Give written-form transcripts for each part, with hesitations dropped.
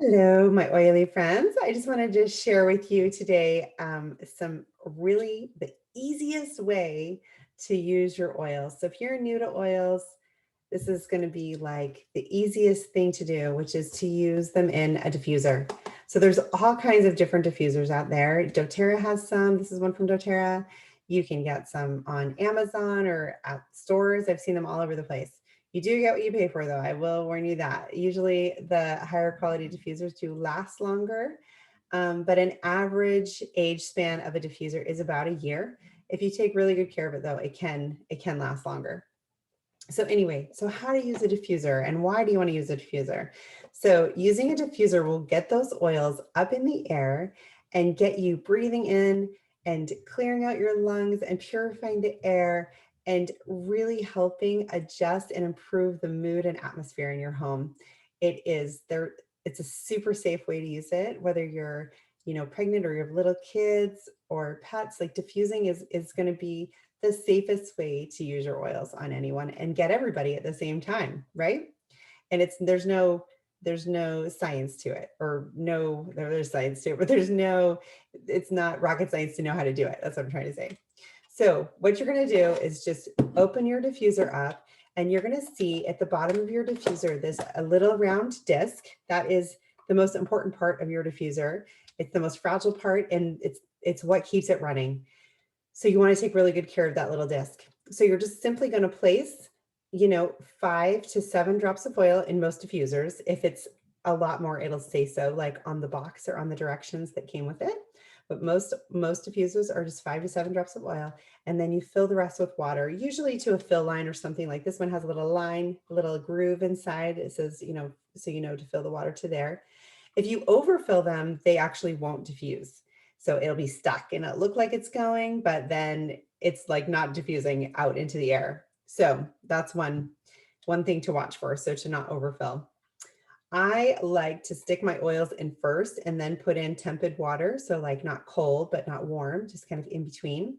Hello, my oily friends. I just wanted to share with you today some really the easiest way to use your oils. So if you're new to oils, this is going to be like the easiest thing to do, which is to use them in a diffuser. So there's all kinds of different diffusers out there. doTERRA has some. This is one from doTERRA. You can get some on Amazon or at stores. I've seen them all over the place. You do get what you pay for, though. I will warn you that. Usually the higher quality diffusers do last longer, but an average age span of a diffuser is about a year. If you take really good care of it, though, it can last longer. So anyway, so how to use a diffuser and why do you want to use a diffuser? So using a diffuser will get those oils up in the air and get you breathing in and clearing out your lungs and purifying the air and really helping adjust and improve the mood and atmosphere in your home. It's a super safe way to use it, whether you're, pregnant or you have little kids or pets. Like diffusing is going to be the safest way to use your oils on anyone and get everybody at the same time, right? And there's no science to it, or no, there's science to it, but it's not rocket science to know how to do it. That's what I'm trying to say. So what you're going to do is just open your diffuser up, and you're going to see at the bottom of your diffuser this a little round disc. That is the most important part of your diffuser. It's the most fragile part, and it's what keeps it running. So you want to take really good care of that little disc. So you're just simply going to place, 5 to 7 drops of oil in most diffusers. If it's a lot more, it'll say so, like on the box or on the directions that came with it. But most diffusers are just 5 to 7 drops of oil, and then you fill the rest with water, usually to a fill line or something. Like this one has a little line, a little groove inside. It says, so to fill the water to there. If you overfill them, they actually won't diffuse. So it'll be stuck and it'll look like it's going, but then it's like not diffusing out into the air. So that's one thing to watch for. So to not overfill. I like to stick my oils in first and then put in tepid water. So like not cold, but not warm, just kind of in between.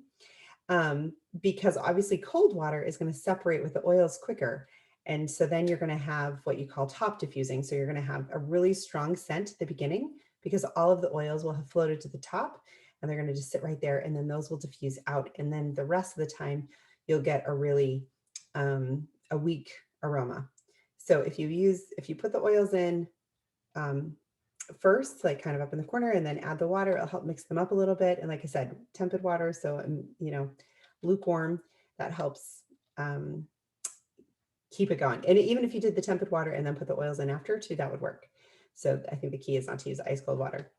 Because obviously cold water is going to separate with the oils quicker. And so then you're going to have what you call top diffusing. So you're going to have a really strong scent at the beginning because all of the oils will have floated to the top and they're going to just sit right there. And then those will diffuse out. And then the rest of the time, you'll get a really a weak aroma. So if you put the oils in first, like kind of up in the corner, and then add the water, it'll help mix them up a little bit. And like I said, tepid water. So, lukewarm, that helps keep it going. And even if you did the tepid water and then put the oils in after too, that would work. So I think the key is not to use ice cold water.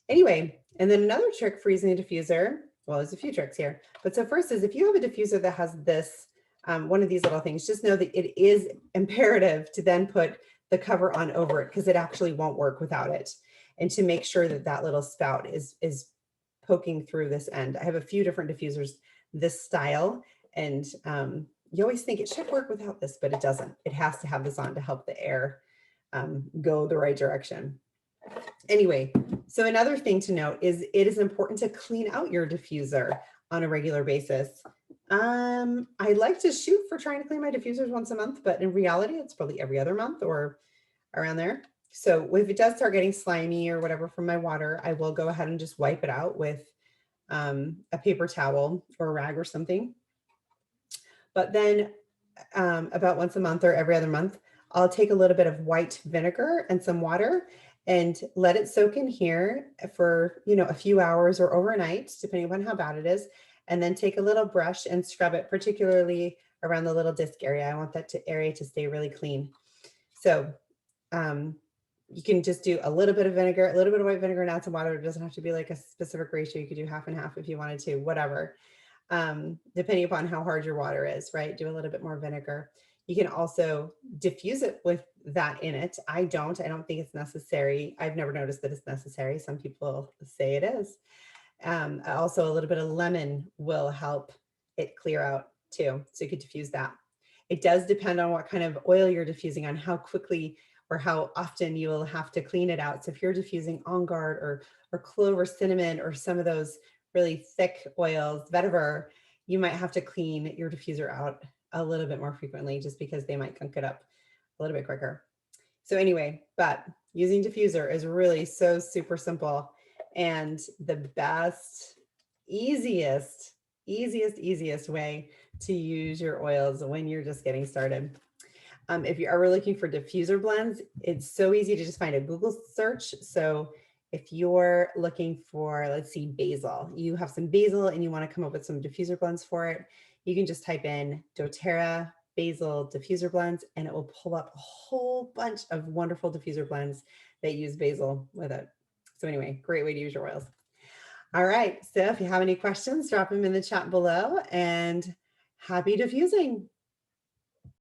Anyway, and then another trick for using a diffuser, well, there's a few tricks here. But so first is if you have a diffuser that has this, one of these little things, just know that it is imperative to then put the cover on over it because it actually won't work without it. And to make sure that that little spout is poking through this end. I have a few different diffusers this style, and you always think it should work without this, but it doesn't. It has to have this on to help the air go the right direction. Anyway, so another thing to note is it is important to clean out your diffuser on a regular basis. I like to shoot for trying to clean my diffusers once a month, but in reality, it's probably every other month or around there. So if it does start getting slimy or whatever from my water, I will go ahead and just wipe it out with a paper towel or a rag or something. But then about once a month or every other month, I'll take a little bit of white vinegar and some water and let it soak in here for, a few hours or overnight, depending upon how bad it is. And then take a little brush and scrub it, particularly around the little disc area. I want that area to stay really clean. So you can just do a little bit of vinegar, a little bit of white vinegar and add some water. It doesn't have to be like a specific ratio. You could do half and half if you wanted to, whatever. Depending upon how hard your water is, right? Do a little bit more vinegar. You can also diffuse it with that in it. I don't think it's necessary. I've never noticed that it's necessary. Some people say it is. Also, a little bit of lemon will help it clear out too. So you could diffuse that. It does depend on what kind of oil you're diffusing on, how quickly or how often you will have to clean it out. So if you're diffusing On Guard or clove or cinnamon or some of those really thick oils, vetiver, you might have to clean your diffuser out a little bit more frequently just because they might gunk it up a little bit quicker. So anyway, but using diffuser is really so super simple, and the best, easiest way to use your oils when you're just getting started. If you're ever looking for diffuser blends, it's so easy to just find a Google search. So if you're looking for, let's see, basil, you have some basil and you want to come up with some diffuser blends for it, you can just type in doTERRA basil diffuser blends and it will pull up a whole bunch of wonderful diffuser blends that use basil with it. So anyway, great way to use your oils. All right, so if you have any questions, drop them in the chat below, and happy diffusing.